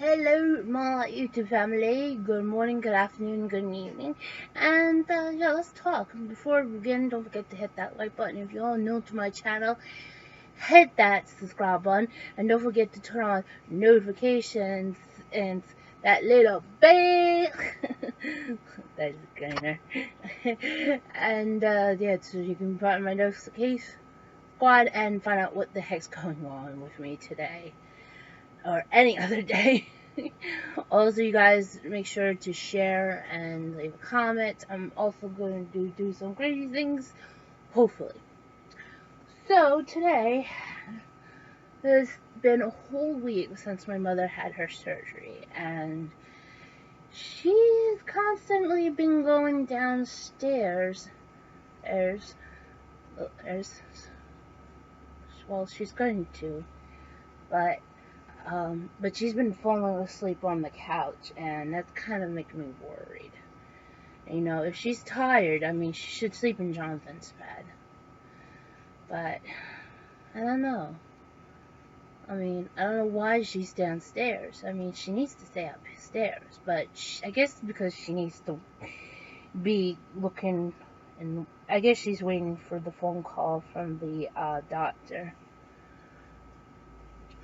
Hello, my YouTube family. Good morning, good afternoon, good evening. And yeah, let's talk. Before we begin, don't forget to hit that like button. If you're all new to my channel, hit that subscribe button. And don't forget to turn on notifications and that little bell. That is kind of. And yeah, so you can find my notification squad and find out what the heck's going on with me today. Or any other day. Also, you guys make sure to share and leave a comment. I'm also going to do some crazy things, hopefully. So today has been a whole week since my mother had her surgery, and she's constantly been going downstairs. Well, she's going to, but she's been falling asleep on the couch, and that's kind of making me worried. You know, if she's tired, I mean, she should sleep in Jonathan's bed. But, I don't know. I mean, I don't know why she's downstairs. I mean, she needs to stay upstairs, but I guess because she needs to be looking, and I guess she's waiting for the phone call from the doctor.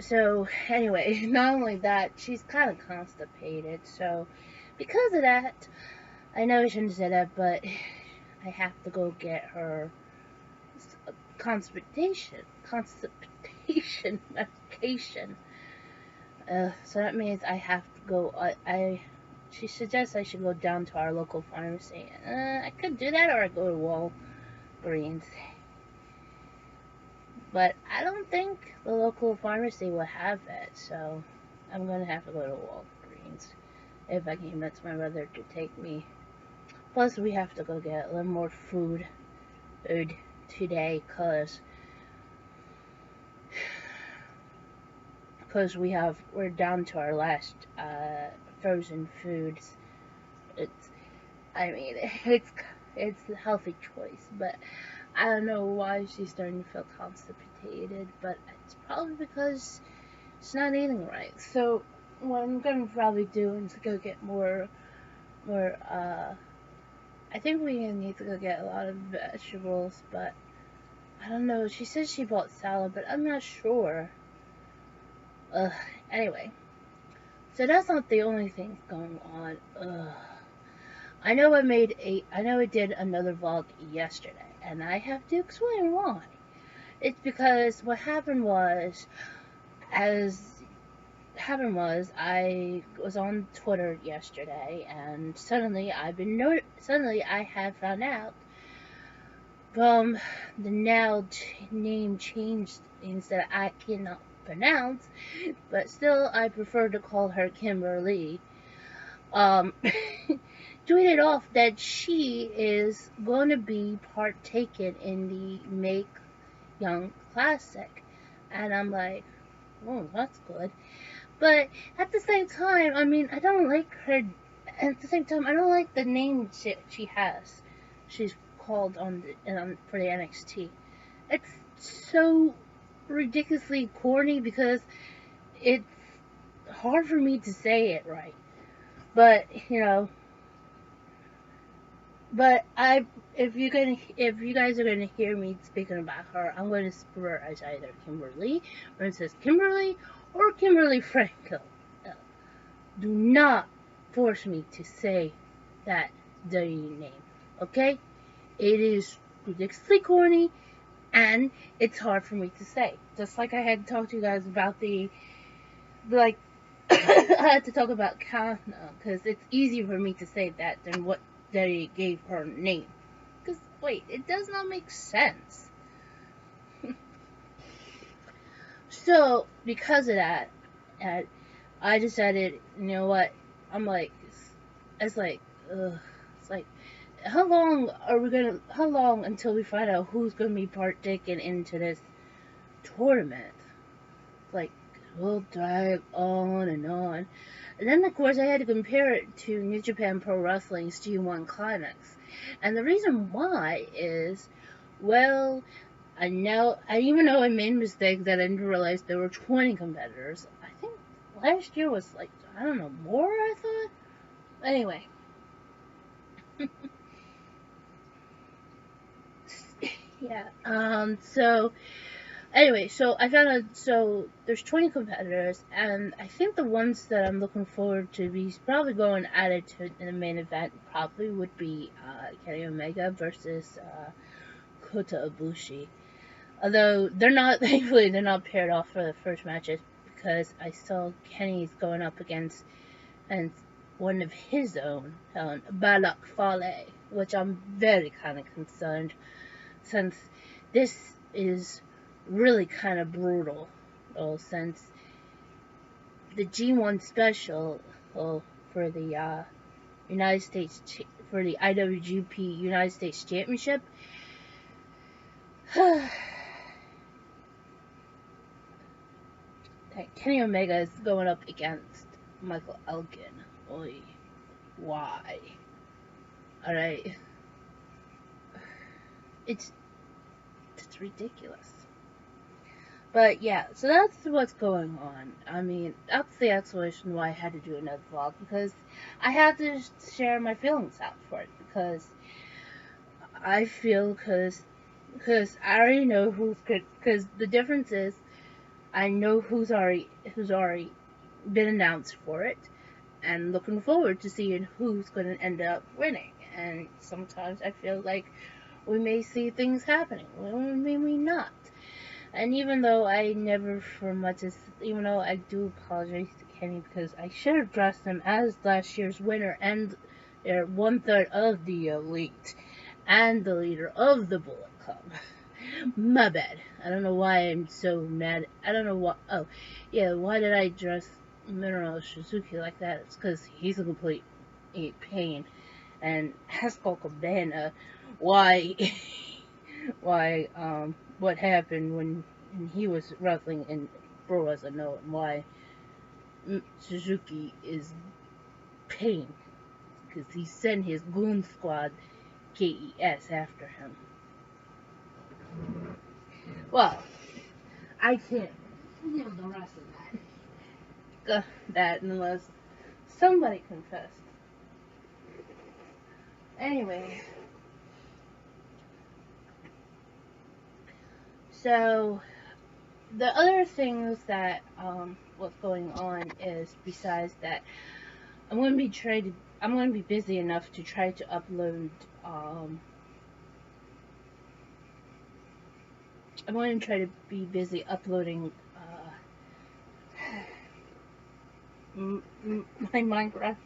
So, anyway, not only that, she's kind of constipated, so because of that, I know I shouldn't say that, but I have to go get her constipation medication. So that means I have to go, she suggests I should go down to our local pharmacy. I could do that, or I go to Walgreens. But I don't think the local pharmacy will have it, so I'm going to have to go to Walgreens if I can convince my mother to take me. Plus, we have to go get a little more food today, because we're down to our last frozen foods. It's a healthy choice, but I don't know why she's starting to feel constipated, but it's probably because she's not eating right. So what I'm gonna probably do is go get more I think we need to go get a lot of vegetables, but I don't know. She says she bought salad, but I'm not sure. Anyway, so that's not the only thing going on. I know I did another vlog yesterday, and I have to explain why. It's because what happened was, I was on Twitter yesterday, and suddenly I have found out from the name changed names that I cannot pronounce, but still I prefer to call her Kimberly. Tweeted off that she is going to be partaking in the Make Young Classic, and I'm like, oh, that's good. But at the same time, I mean, I don't like her. At the same time, I don't like the name she has. She's called for the NXT. It's so ridiculously corny because it's hard for me to say it right. But you know, if you guys are gonna hear me speaking about her, I'm going to spell her as either Kimberly, or it says Kimberly, or Kimberly Franco. Do not force me to say that dirty name, okay? It is ridiculously corny, and it's hard for me to say. Just like I had to talk to you guys about I had to talk about Kana, because it's easier for me to say that than what they gave her name. Because, wait, it does not make sense. So, because of that, I decided, you know what, I'm like, it's like, how long until we find out who's gonna be partaking into this tournament? Like, we'll drag on and on. And then, of course, I had to compare it to New Japan Pro Wrestling's G1 Climax. And the reason why is, well, I even know I made a mistake that I didn't realize there were 20 competitors. I think last year was like, I don't know, more, I thought? Anyway. Yeah, so anyway, so I found out, so there's 20 competitors, and I think the ones that I'm looking forward to be probably going at it in the main event probably would be Kenny Omega versus Kota Ibushi. Although they're not, thankfully, they're not paired off for the first matches because I saw Kenny's going up against and one of his own, Balak Fale, which I'm very kind of concerned since this is really kind of brutal. Since the G1 special for the United States for the IWGP United States Championship. Kenny Omega is going up against Michael Elgin. Oy, why? Alright. It's ridiculous. But yeah, so that's what's going on. I mean, that's the explanation why I had to do another vlog, because I had to share my feelings out for it, because I feel, because I already know who's good, because the difference is, I know who's already been announced for it, and looking forward to seeing who's going to end up winning. And sometimes I feel like we may see things happening, or maybe not. And even though I never even though I do apologize to Kenny because I should have dressed him as last year's winner and 1/3 of the Elite and the leader of the Bullet Club. My bad. I don't know why I'm so mad. I don't know what. Oh, yeah. Why did I dress Minoru Suzuki like that? It's because he's a complete pain. And Haskell Cabana, why, what happened when he was wrestling in Pro Wrestling Unknown, and why Suzuki is pain, because he sent his goon squad KES after him. Well, I can't feel the rest of that unless somebody confessed. Anyway, so the other things that what's going on is, besides that, I'm going to be busy enough to try to upload I'm going to try to be busy uploading my Minecraft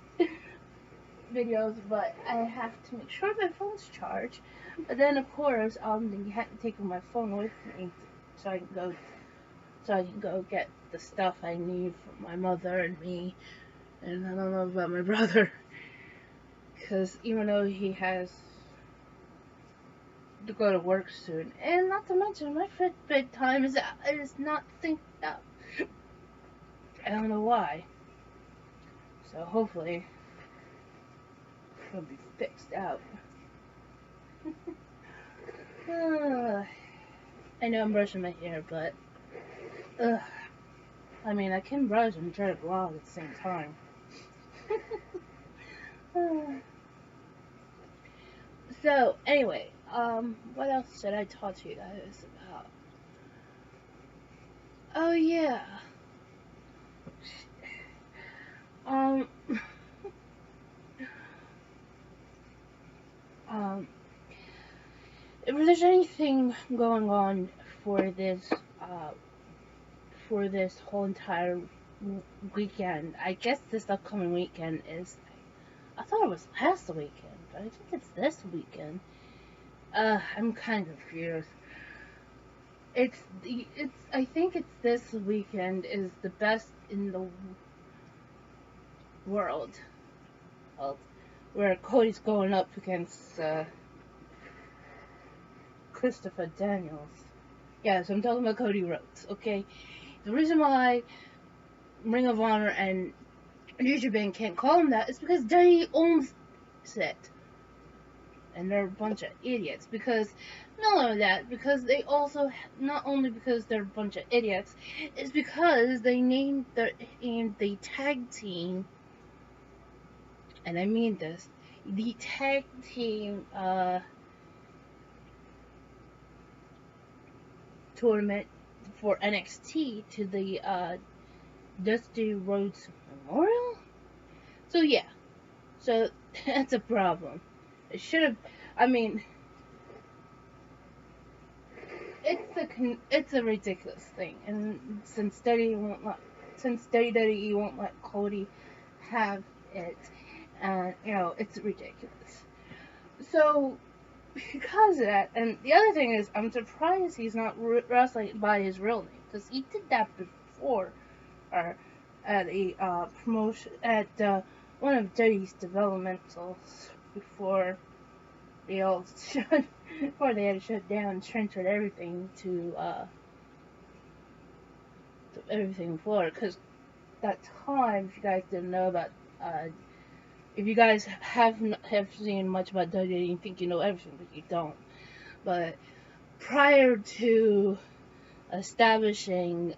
videos, but I have to make sure my phone's charged. But then, of course, you have to take my phone with me so I can go get the stuff I need for my mother and me. And I don't know about my brother, because even though he has to go to work soon, and not to mention my Fitbit time is not synced up. I don't know why. So hopefully it'll be fixed out. I know I'm brushing my hair, but I mean, I can brush and try to vlog at the same time. So anyway, what else should I talk to you guys about? Oh yeah. If there's anything going on for this whole entire weekend, I guess this upcoming weekend is, I thought it was last weekend, but I think it's this weekend. I'm kind of confused. I think it's this weekend is the best in the world. Where Cody's going up against Christopher Daniels. Yeah, so I'm talking about Cody Rhodes, okay? The reason why Ring of Honor and New Japan can't call him that is because Danny owns it. and they're a bunch of idiots. Because not only that, because they also, not only because they're a bunch of idiots, it's because they named the tag team, and I mean this, the tag team tournament for NXT to the Dusty Rhodes Memorial. So yeah, so that's a problem. It should have. I mean, it's a ridiculous thing, and since WWE won't let Cody have it, and it's ridiculous. So because of that, and the other thing is, I'm surprised he's not wrestling by his real name, because he did that before, or at a promotion at one of Duddy's developmentals before they all before they had to shut down and transferred everything to everything forward. Because that time, if you guys didn't know about, if you guys have seen much about WWE and you think you know everything, but you don't. But prior to establishing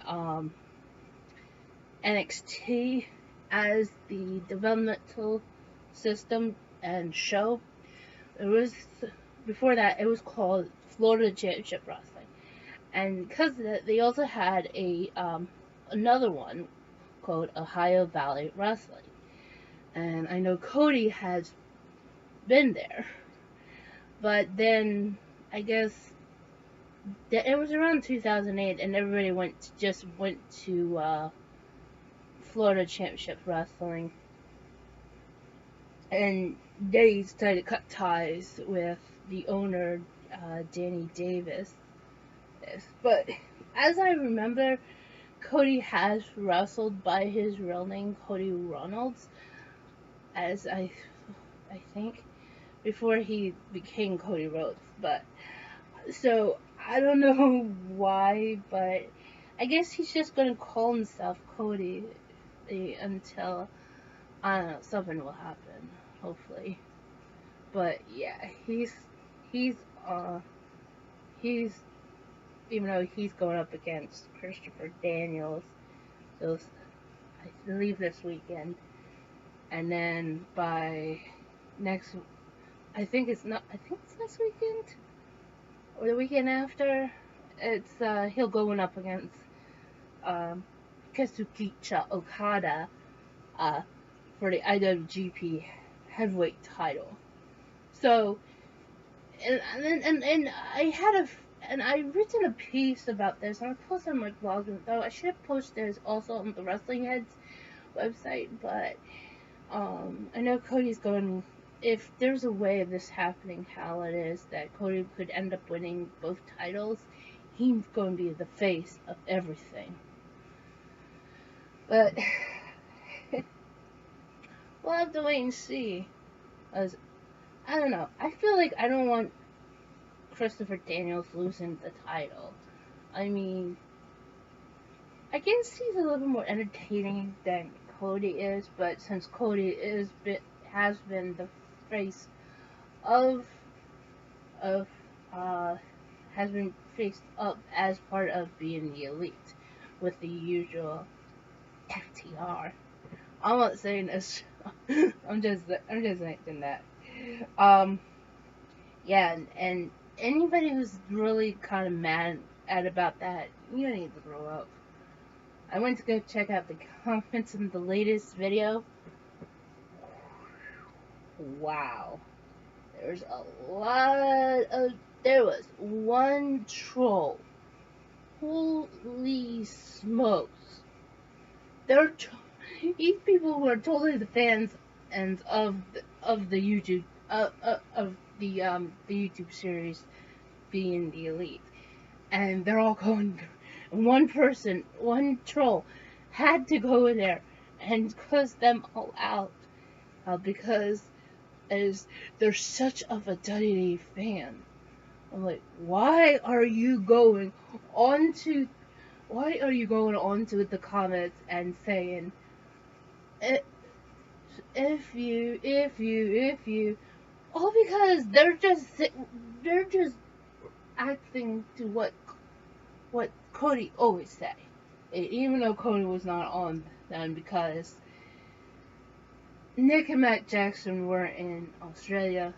NXT as the developmental system and show, it was, before that, it was called Florida Championship Wrestling, and because of that, they also had a another one called Ohio Valley Wrestling, and I know Cody has been there, but then I guess it was around 2008, and everybody just went to Florida Championship Wrestling, and they decided to cut ties with the owner, Danny Davis. But as I remember, Cody has wrestled by his real name, Cody Ronalds, as I think, before he became Cody Rhodes. But so I don't know why, but I guess he's just gonna call himself Cody until, I don't know, something will happen, hopefully. But yeah, he's even though he's going up against Christopher Daniels, so I believe this weekend, and then by next, I think it's next weekend or the weekend after. It's he'll going up against Kazuchika Okada for the IWGP Heavyweight title. So, and I've written a piece about this, and I posted on my blog, though I should have posted this also on the Wrestling Heads website, but I know Cody's going, if there's a way of this happening, how it is that Cody could end up winning both titles, he's going to be the face of everything. But we'll have to wait and see. As I don't know. I feel like I don't want Christopher Daniels losing the title. I mean, I guess he's a little bit more entertaining than Cody is, but since Cody has been the face of has been faced up as part of being the elite with the usual FTR. I'm not saying this. I'm just saying that. Yeah, and anybody who's really kind of mad about that, you need to grow up. I went to go check out the comments in the latest video. Wow. There was one troll. Holy smokes. These people were totally the fans and of the YouTube of the YouTube series being the elite, and they're all going. One troll, had to go in there and cuss them all out because they're such of a WWE fan. I'm like, why are you going onto the comments and saying, if you All because they're just acting to what Cody always say, even though Cody was not on then, because Nick and Matt Jackson were in Australia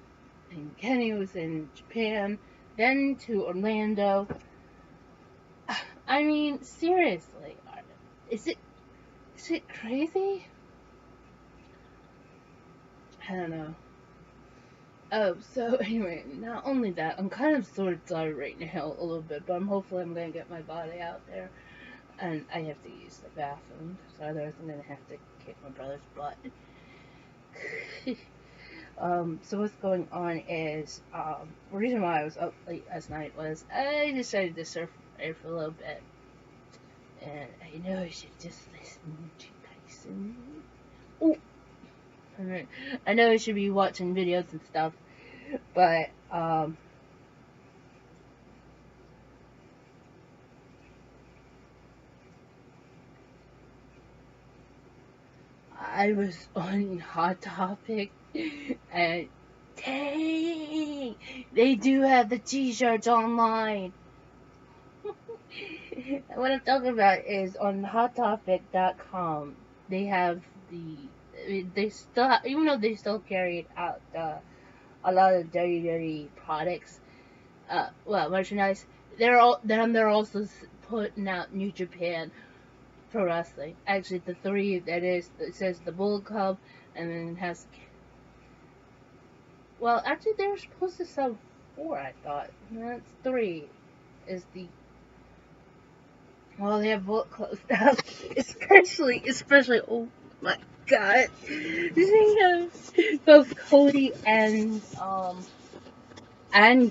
and Kenny was in Japan, then to Orlando. I mean, seriously, is it crazy? I don't know. Oh, so anyway, not only that, I'm kind of sort of tired right now a little bit, but hopefully I'm gonna get my body out there, and I have to use the bathroom, so otherwise I'm gonna have to kick my brother's butt. So what's going on is, the reason why I was up late last night was I decided to surf air for a little bit, and I know I should just listen to Tyson. Oh, I know I should be watching videos and stuff, but I was on Hot Topic, and dang, they do have the t-shirts online. What I'm talking about is on HotTopic.com. They have they still, even though they still carried out a lot of dirty products, well, merchandise. They're also putting out New Japan Pro Wrestling. Actually, the three that is, it says the Bullet Club, and then it has. Well, actually, they were supposed to sell four. I thought that's three. Is the Well, they have Bullet Club stuff, especially. Oh my God, they have both Cody and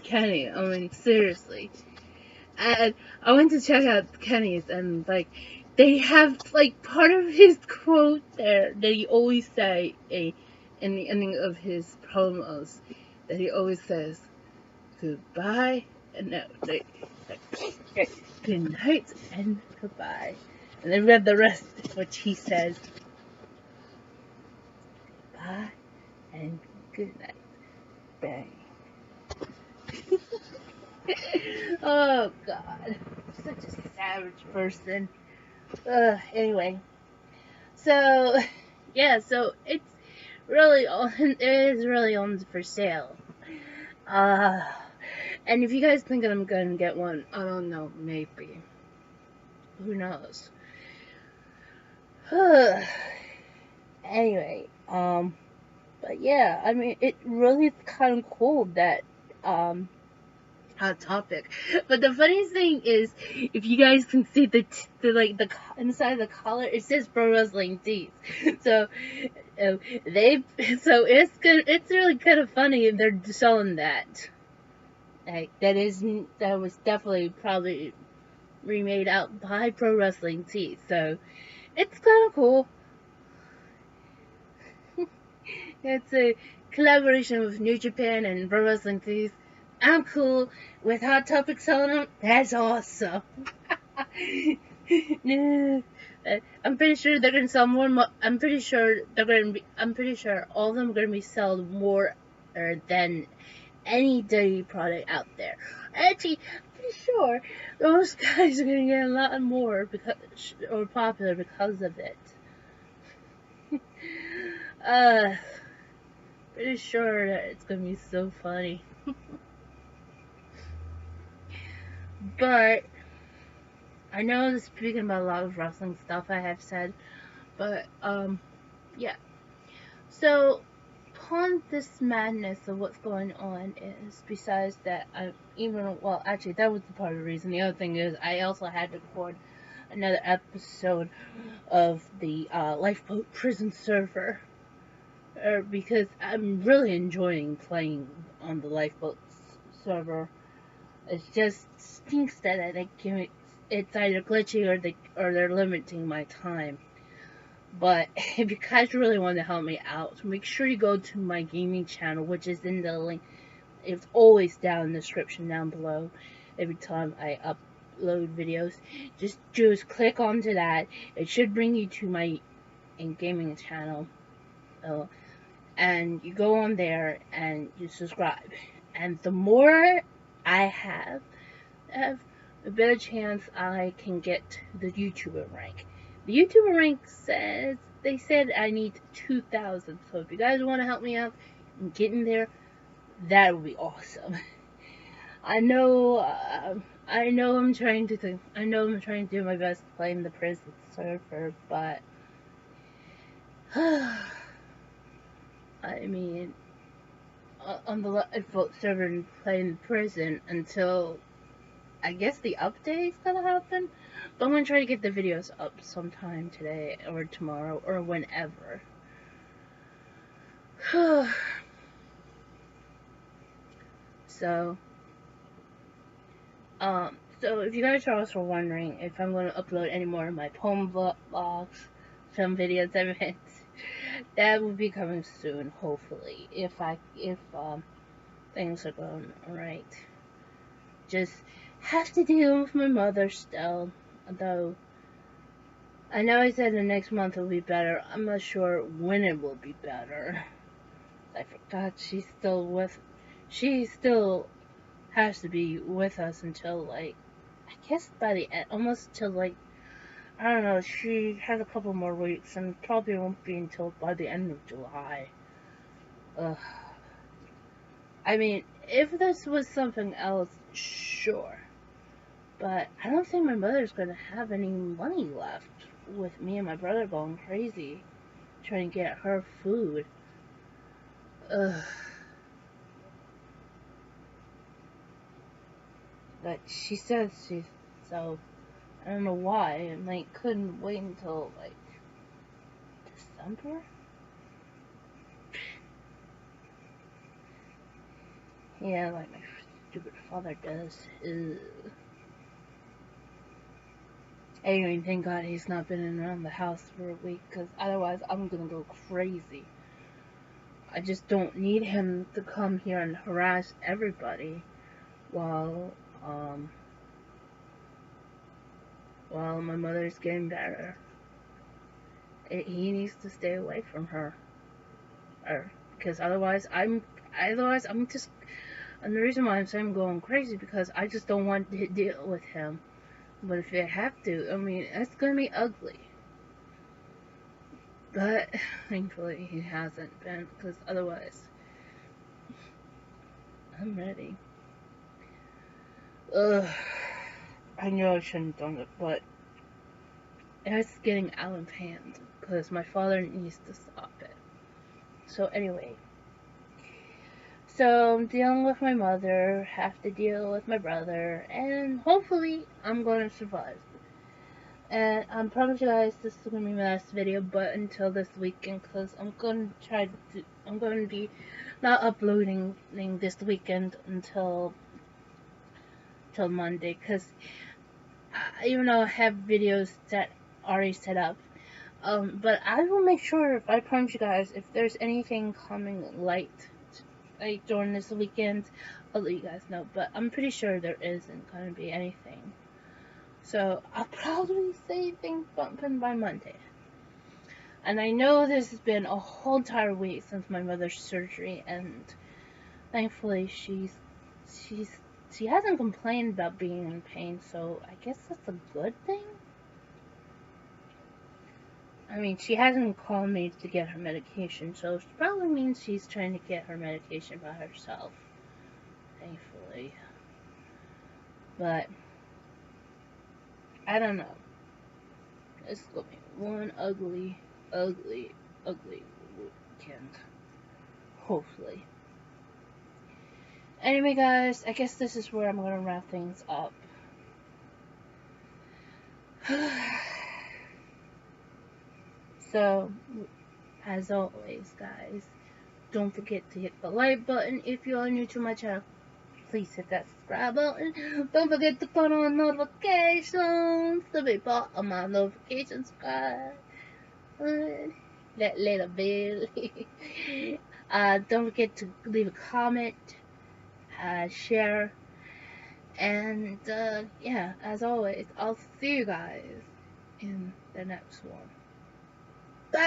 Kenny. I mean, seriously. And I went to check out Kenny's, and like they have like part of his quote there that he always say in the ending of his promos, that he always says goodbye and no, like, good night and goodbye, and then read the rest, which he says goodbye and good night, bang. Oh God, such a savage person. Anyway, so yeah, so it is really on for sale. Uh, and if you guys think that I'm gonna get one, I don't know, maybe. Who knows? Anyway, but yeah, I mean, it really is kind of cool that, Hot Topic. But the funniest thing is, if you guys can see the inside the collar, it says Pro Wrestling Tees. So it's really kind of funny, and they're selling that. Like that was definitely probably remade out by Pro Wrestling Tees. So it's kind of cool. It's a collaboration with New Japan and Pro Wrestling Tees. I'm cool with Hot Topic selling them. That's awesome. I'm pretty sure they're gonna sell more. I'm pretty sure all of them are gonna be sold more than any dirty product out there. Actually, I'm pretty sure those guys are gonna get a lot more popular because of it. Pretty sure that it's gonna be so funny. But I know this is speaking about a lot of wrestling stuff I have said, but yeah. So upon this madness of what's going on is, besides that, actually that was the part of the reason. The other thing is I also had to record another episode of the Lifeboat Prison server, because I'm really enjoying playing on the Lifeboat server. It just stinks that it's either glitchy or they're limiting my time. But if you guys really want to help me out, make sure you go to my gaming channel, which is in the link. It's always down in the description down below. Every time I upload videos, just click onto that. It should bring you to my gaming channel. and you go on there and you subscribe. And the more I have a better chance I can get the YouTuber rank. The YouTuber rank says they said I need 2,000. So if you guys want to help me out in getting there, that would be awesome. I know, I'm trying to think. I know I'm trying to do my best playing the prison server, but I mean, on the lifeboat server and playing prison until I guess the update's gonna happen. But I'm gonna try to get the videos up sometime today or tomorrow or whenever. So, so if you guys are also wondering if I'm gonna upload any more of my poem vlogs, some videos I made, that will be coming soon, hopefully, if things are going alright. Just have to deal with my mother still, though. I know I said the next month will be better. I'm not sure when it will be better. I forgot she still has to be with us until, like, I guess by the end, almost till, like, I don't know, she has a couple more weeks and probably won't be until by the end of July. Ugh. I mean, if this was something else, sure. But I don't think my mother's gonna have any money left with me and my brother going crazy trying to get her food. Ugh. But she says she's so, I don't know why, and like couldn't wait until like December? Yeah, like my stupid father does. Ugh. Anyway, thank God he's not been around the house for a week, because otherwise I'm gonna go crazy. I just don't need him to come here and harass everybody while my mother's getting better. He needs to stay away from her, because otherwise I'm just. And the reason why I'm saying I'm going crazy because I just don't want to deal with him. But if I have to, I mean, it's gonna be ugly. But thankfully he hasn't been, because otherwise I'm ready. Ugh. I know I shouldn't have done it, but it's getting out of hand because my father needs to stop it. So anyway, so I'm dealing with my mother, have to deal with my brother, and hopefully I'm going to survive. And I promise you guys this is going to be my last video, but until this weekend, because I'm going to be not uploading this weekend until Monday, because even though I have videos already set up, but I will make sure, I promise you guys, if there's anything coming like during this weekend, I'll let you guys know, but I'm pretty sure there isn't going to be anything. So I'll probably say things bumping by Monday. And I know this has been a whole entire week since my mother's surgery, and thankfully she hasn't complained about being in pain, so I guess that's a good thing. I mean, she hasn't called me to get her medication, so it probably means she's trying to get her medication by herself, thankfully. But I don't know. It's gonna be one ugly weekend. Hopefully. Anyway, guys, I guess this is where I'm gonna wrap things up. So, as always, guys, don't forget to hit the like button if you are new to my channel. Please hit that subscribe button. Don't forget to turn on notifications to be part of my notification squad. That little bell. Don't forget to leave a comment, share, and yeah, as always, I'll see you guys in the next one. Bye.